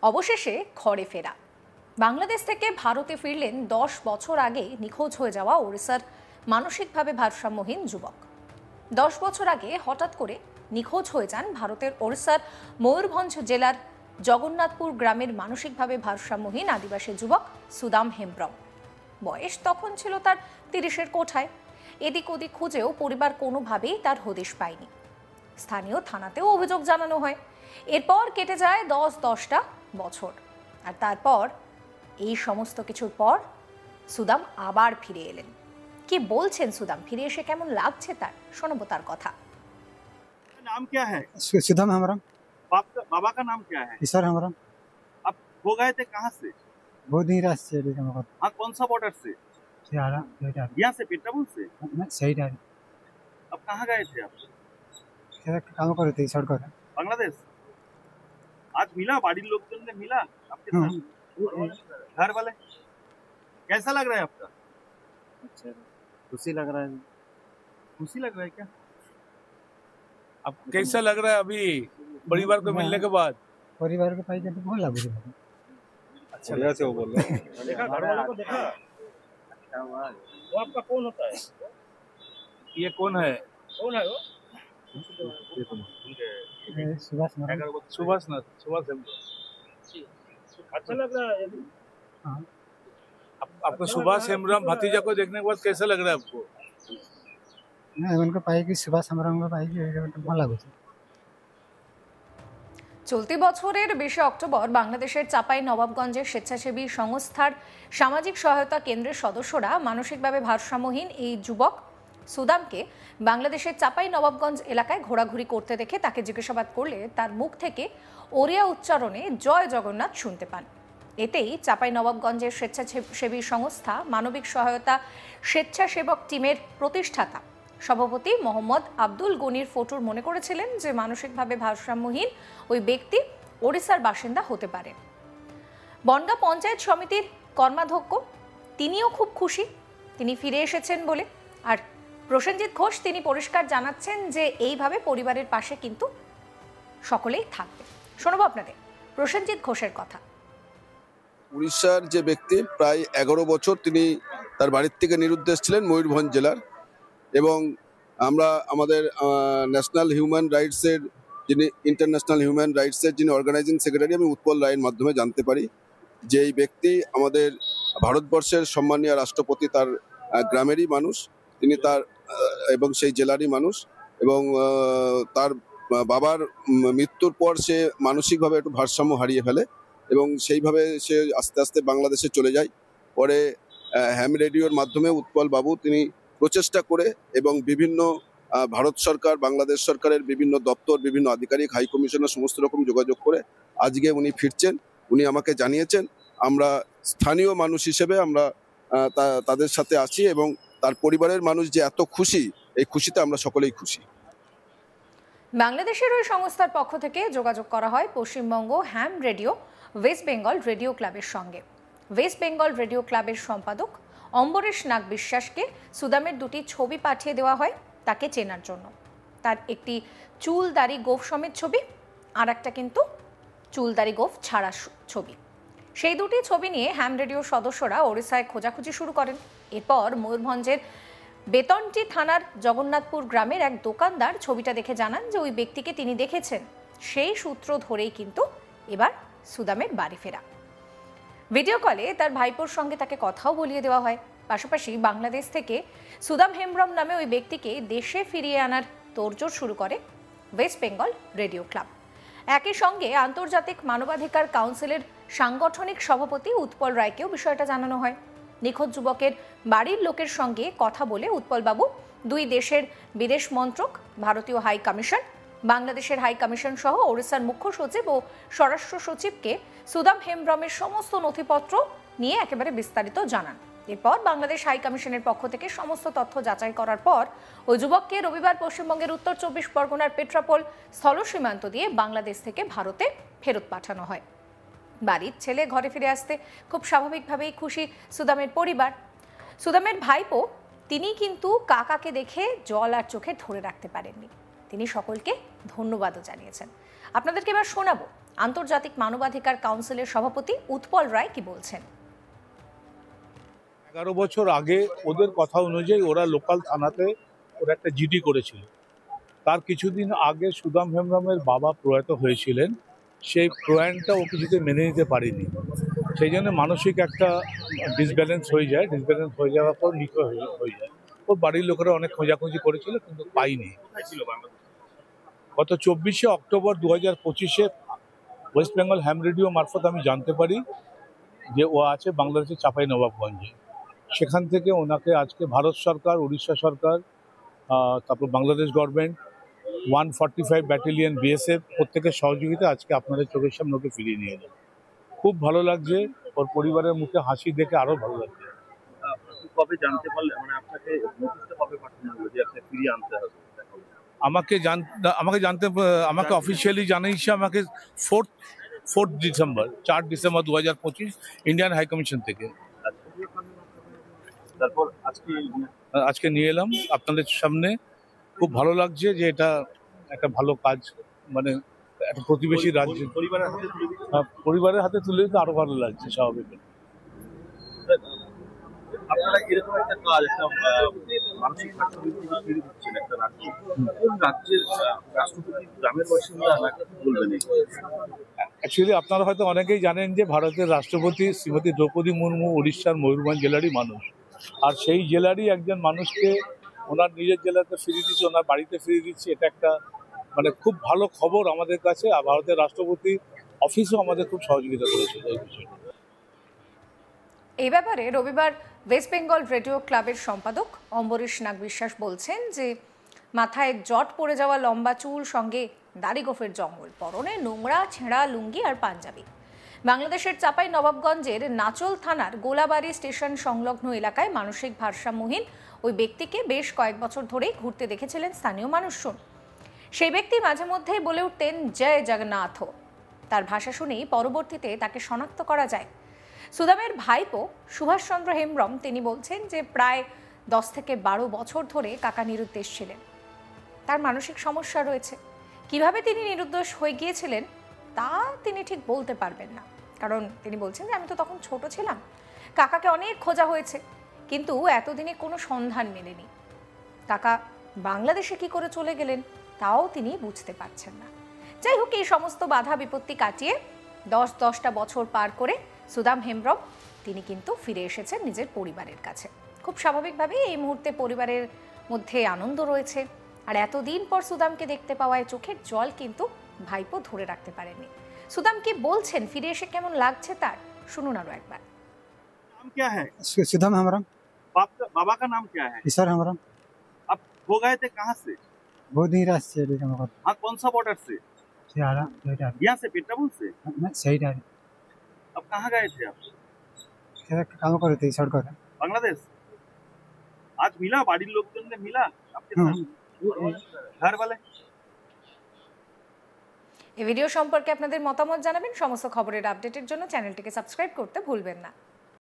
অবশেষে ঘরে ফেরা। বাংলাদেশ থেকে ভারতে ফিরলেন 10 বছর আগে নিখোঁজ হয়ে যাওয়া ওড়িশার মানসিকভাবে ভারসাম্যহীন যুবক। 10 বছর আগে হঠাৎ করে নিখোঁজ হয়ে যান ভারতের ওড়িশার ময়ূরভঞ্জ জেলার জগন্নাথপুর গ্রামের মানসিকভাবে ভারসাম্যহীন আদিবাসী যুবক সুদাম হেমব্রম। বয়স তখন ছিল তার 30-এর কোঠায়। এদিক ওদিক খুঁজেও পরিবার কোনোভাবেই তার হদিশ পায়নি। স্থানীয় থানাতেও অভিযোগ জানানো হয়। এরপর কেটে যায় 10-10টা বছর। আর তারপর এই সমস্ত কিছুর পর সুদাম আবার ফিরে এলেন। কি বলছেন সুদাম, ফিরে এসে কেমন লাগছে তার, শোনাবো তার কথা। नाम क्या है? सुदाम हेम्ब्रम। बाबा का नाम क्या है? ईश्वर हेम्ब्रम। अब हो गए थे कहाँ से? बहुत दिन रास्ते से हाँ, कौन सा बॉर्डर से? यहाँ से पेट्राबुल से? सही डाल। अब कहाँ गए थे आप? काम कर रहे थे सड़क पर। बांग्लादेश। आज मिला बाड़ी लोगजन ने मिला आपके साथ? घर वाले कैसा लग रहा है आपका? अच्छा, खुशी लग रहा है। खुशी लग रहा है क्या? अब कैसा लग रहा है अभी परिवार को मिलने के बाद? परिवार के पास तो बहुत लग रहा है। अच्छा लगा से वो बोल रहे हैं। देखा घर वालों को देखा? वो आपका कौन होता है? ये कौन है? कौन है वो? सुभाष सुभाष हेम्ब्रम। अच्छा लग रहा है। हाँ। आपको सुभाष हेम्ब्रम भतीजा को देखने के बाद कैसा लग रहा है आपको? না এমনকে পাই কি সুভাষ হেম্ব্রমকে পাই কি ভালো লাগছে। চলতি বছরের 20 অক্টোবর বাংলাদেশের চাপাই নবাবগঞ্জের স্বেচ্ছাসেবী সংস্থার সামাজিক সহায়তা কেন্দ্রের সদস্যরা মানসিকভাবে ভারসাম্যহীন এই যুবক সুদামকে বাংলাদেশের চাপাই নবাবগঞ্জ এলাকায় ঘোরাঘুরি করতে দেখে তাকে জিজ্ঞাসাবাদ করলে তার মুখ থেকে ওড়িয়া উচ্চারণে জয় জগন্নাথ শুনতে পান। এতেই চাপাই নবাবগঞ্জের স্বেচ্ছাসেবী সংস্থা মানবিক সহায়তা স্বেচ্ছাসেবক টিমের প্রতিষ্ঠাতা সভাপতি মোহাম্মদ আব্দুল গনির ফটুর মনে করেছিলেন যে মানসিকভাবে ভারসাম্যহীন ওই ব্যক্তি ওড়িশার বাসিন্দা হতে পারে। বনগাঁ পঞ্চায়েত সমিতির কর্মাধ্যক্ষ তিনিও খুব খুশি তিনি ফিরে এসেছেন বলে। আর প্রসেনজিৎ ঘোষ তিনি পরিষ্কার জানাচ্ছেন যে এইভাবে পরিবারের পাশে কিন্তু সকলেই থাকবে। শোনাবো আপনাদের প্রসেনজিৎ ঘোষের কথা। উড়িষ্যার যে ব্যক্তি প্রায় 11 বছর তিনি তার বাড়ির থেকে নিরুদ্দেশ ছিলেন ময়ূরভঞ্জ জেলার, এবং আমরা আমাদের ন্যাশনাল হিউম্যান রাইটসের যিনি ইন্টারন্যাশনাল হিউম্যান রাইটসের যিনি অর্গানাইজিং সেক্রেটারি আমি উৎপল রায়ের মাধ্যমে জানতে পারি যে এই ব্যক্তি আমাদের ভারতবর্ষের সম্মানীয় রাষ্ট্রপতি তার গ্রামেরই মানুষ, তিনি তার এবং সেই জেলারই মানুষ, এবং তার বাবার মৃত্যুর পর সে মানসিকভাবে একটু ভারসাম্য হারিয়ে ফেলে এবং সেইভাবে সে আস্তে আস্তে বাংলাদেশে চলে যায়। পরে হ্যাম রেডিওর মাধ্যমে উৎপল বাবু তিনি প্রচেষ্টা করে এবং বিভিন্ন ভারত সরকার বাংলাদেশ সরকারের বিভিন্ন দপ্তর বিভিন্ন আধিকারিক হাই কমিশনের সমস্ত রকম যোগাযোগ করে আজকে উনি ফিরছেন। উনি আমাকে জানিয়েছেন আমরা স্থানীয় মানুষ হিসেবে আমরা তাদের সাথে আছি এবং তার পরিবারের মানুষ যে এত খুশি, এই খুশিতে আমরা সকলেই খুশি। বাংলাদেশের ওই সংস্থার পক্ষ থেকে যোগাযোগ করা হয় পশ্চিমবঙ্গ হ্যাম রেডিও ওয়েস্ট বেঙ্গল রেডিও ক্লাবের সঙ্গে। ওয়েস্ট বেঙ্গল রেডিও ক্লাবের সম্পাদক অম্বরেশ নাগ বিশ্বাসকে সুদামের 2টি ছবি পাঠিয়ে দেওয়া হয় তাকে চেনার জন্য। তার একটি চুল দাড়ি গোঁফ সমেত ছবি, আর একটা কিন্তু চুল দাড়ি গোঁফ ছাড়া ছবি। সেই 2টি ছবি নিয়ে হ্যাম রেডিওর সদস্যরা ওড়িশায় খোঁজাখুঁজি শুরু করেন। এরপর ময়ূরভঞ্জের বেতনটি থানার জগন্নাথপুর গ্রামের এক দোকানদার ছবিটা দেখে জানান যে ওই ব্যক্তিকে তিনি দেখেছেন। সেই সূত্র ধরেই কিন্তু এবার সুদামের বাড়ি ফেরা। ভিডিও কলে তার ভাইপোর সঙ্গে তাকে কথাও বলিয়ে দেওয়া হয়। পাশাপাশি বাংলাদেশ থেকে সুদাম হেমব্রম নামে ওই ব্যক্তিকে দেশে ফিরিয়ে আনার তোড়জোড় শুরু করে ওয়েস্ট বেঙ্গল রেডিও ক্লাব। একই সঙ্গে আন্তর্জাতিক মানবাধিকার কাউন্সিলের সাংগঠনিক সভাপতি উৎপল রায়কেও বিষয়টা জানানো হয়। নিখোঁজ যুবকের বাড়ির লোকের সঙ্গে কথা বলে উৎপলবাবু দুই দেশের বিদেশ মন্ত্রক, ভারতীয় হাই কমিশন, বাংলাদেশের হাই কমিশন সহ ওড়িশার মুখ্য সচিব ও স্বরাষ্ট্র সচিবকে সুদাম হেমব্রমের সমস্ত নথিপত্র নিয়ে একেবারে বিস্তারিত জানান। এরপর বাংলাদেশ হাই কমিশনের পক্ষ থেকে সমস্ত তথ্য যাচাই করার পর ওই যুবককে রবিবার পশ্চিমবঙ্গের উত্তর 24 পরগনার পেট্রাপোল স্থল সীমান্ত দিয়ে বাংলাদেশ থেকে ভারতে ফেরত পাঠানো হয়। বাড়ির ছেলে ঘরে ফিরে আসতে খুব স্বাভাবিকভাবেই খুশি সুদামের পরিবার। সুদামের ভাইপো তিনি কিন্তু কাকাকে দেখে জল আর চোখে ধরে রাখতে পারেননি। তিনি সকলকে ধন্যবাদও জানিয়েছেন। আপনাদেরকে এবার শোনাবো আন্তর্জাতিক মানবাধিকার কাউন্সিলের সভাপতি উৎপল রায় কি বলছেন। 11 বছর আগে ওদের কথা অনুযায়ী ওরা লোকাল থানাতে ওরা একটা জিডি করেছিল। তার কিছুদিন আগে সুদাম হেমব্রমের বাবা প্রয়াত হয়েছিলেন, সেই প্রয়াণটা ও কিছুতে মেনে নিতে পারেনি। সেই জন্য মানসিক একটা ডিসব্যালেন্স হয়ে যায়, ডিসব্যালেন্স হয়ে যাওয়ার পর মৃত হয়ে যায়। ওর বাড়ির লোকেরা অনেক খোঁজাখুঁজি করেছিল কিন্তু পাইনি। গত 24শে অক্টোবর 2025-এ ওয়েস্ট বেঙ্গল হ্যাম রেডিও মারফত আমি জানতে পারি যে ও আছে বাংলাদেশের চাঁপাইনবাবগঞ্জে। সেখান থেকে ওনাকে আজকে ভারত সরকার, উড়িষ্যা সরকার, তারপর বাংলাদেশ গভর্নমেন্ট, 145 ব্যাটালিয়ন বিএসএফ প্রত্যেকের সহযোগিতা আজকে আপনাদের চোখের সামনে ওকে ফিরিয়ে নিয়ে যাবে। খুব ভালো লাগছে, ওর পরিবারের মুখে হাসি দেখে আরো ভালো লাগছে। কবে জানতে পারলে, মানে আপনাকে নোটিশটা কবে পাঠানো হলো যে আপনি ফিরিয়ে আনতে হবে? আমাকে অফিসিয়ালি জানিয়েছে আমাকে 4 ডিসেম্বর 2025 ইন্ডিয়ান হাই কমিশন থেকে। তারপর আজকে নিয়ে এলাম আপনাদের সামনে। খুব ভালো লাগছে যে এটা একটা ভালো কাজ, মানে একটা প্রতিবেশী রাজ্য পরিবারের হাতে তুলে দিতে আরো ভালো লাগছে স্বাভাবিক। আপনারা এরকম একটা কাজ, একটা মানসিক ভারসাম্য তৈরি করছেন একটা রাজ্য, কোন রাজ্যের রাষ্ট্রপতি গ্রামের বাসিন্দা নাকি বলবেন? অ্যাকচুয়ালি আপনারা হয়তো অনেকেই জানেন যে ভারতের রাষ্ট্রপতি শ্রীমতী দ্রৌপদী মুর্মু উড়িষ্যার ময়ূরভঞ্জ জেলারই মানুষ। আর সেই জেলারই একজন মানুষকে ওনার নিজের জেলাতে ফিরিয়ে দিচ্ছে, ওনার বাড়িতে ফিরিয়ে দিচ্ছে, এটা একটা মানে খুব ভালো খবর আমাদের কাছে। আর ভারতের রাষ্ট্রপতি অফিসও আমাদের খুব সহযোগিতা করেছে এই বিষয়টা। এই ব্যাপারে রবিবার ওয়েস্ট বেঙ্গল রেডিও ক্লাবের সম্পাদক অম্বরীশ নাগ বিশ্বাস বলছেন যে মাথায় জট পড়ে যাওয়া লম্বা চুল, সঙ্গে দাড়ি গোফের জঙ্গল, পরনে নোংরা ছেঁড়া লুঙ্গি আর পাঞ্জাবি। বাংলাদেশের চাঁপাইনবাবগঞ্জের নাচল থানার গোলাবাড়ি স্টেশন সংলগ্ন এলাকায় মানসিক ভারসাম্যহীন ওই ব্যক্তিকে বেশ কয়েক বছর ধরেই ঘুরতে দেখেছিলেন স্থানীয় মানুষজন। সেই ব্যক্তি মাঝে মধ্যেই বলে উঠতেন জয় জগন্নাথ। তার ভাষা শুনেই পরবর্তীতে তাকে শনাক্ত করা যায়। সুদামের ভাইপো সুভাষচন্দ্র হেমব্রম তিনি বলছেন যে প্রায় 10 থেকে 12 বছর ধরে কাকা নিরুদ্দেশ ছিলেন। তার মানসিক সমস্যা রয়েছে। কিভাবে তিনি নিরুদ্দেশ হয়ে গিয়েছিলেন তা তিনি ঠিক বলতে পারবেন না, কারণ তিনি বলছেন যে আমি তো তখন ছোট ছিলাম, কাকাকে অনেক খোঁজা হয়েছে কিন্তু এতদিনে কোনো সন্ধান মেলেনি। কাকা বাংলাদেশে কি করে চলে গেলেন তাও তিনি বুঝতে পারছেন না। যাই হোক, এই সমস্ত বাধা বিপত্তি কাটিয়ে 10টা বছর পার করে সুদাম হেমব্রম তিনি কিন্তু ফিরে এসেছেন নিজের পরিবারের কাছে। খুব স্বাভাবিকভাবেই এই মুহূর্তে পরিবারের মধ্যে আনন্দ রয়েছে। আর এতদিন পর সুদামকে দেখতে পাওয়ায় চোখের জল কিন্তু ভাইপো ধরে রাখতে পারেননি। সুদাম কি বলছেন, ফিরে এসে কেমন লাগছে তার, শুনুন আরো একবার। नाम क्या है? सुदाम हेम्ब्रम। बाबा का नाम क्या है? ईश्वर हेम्ब्रम। आप हो गए थे कहाँ से? बहुत ही रात से हाँ, कौन सा बॉर्डर से? यहाँ से पेट्राबुल से? सही डाल। अब कहाँ गए थे आप? काम कर रहे थे सड़क पर। बांग्लादेश। आज मिला बाड़ीर लोकजन ने मिला आपके साथ? घर वाले? এই ভিডিও সম্পর্কে আপনাদের মতামত জানাবেন। সমস্ত খবরের আপডেটের জন্য চ্যানেলটিকে সাবস্ক্রাইব করতে ভুলবেন না।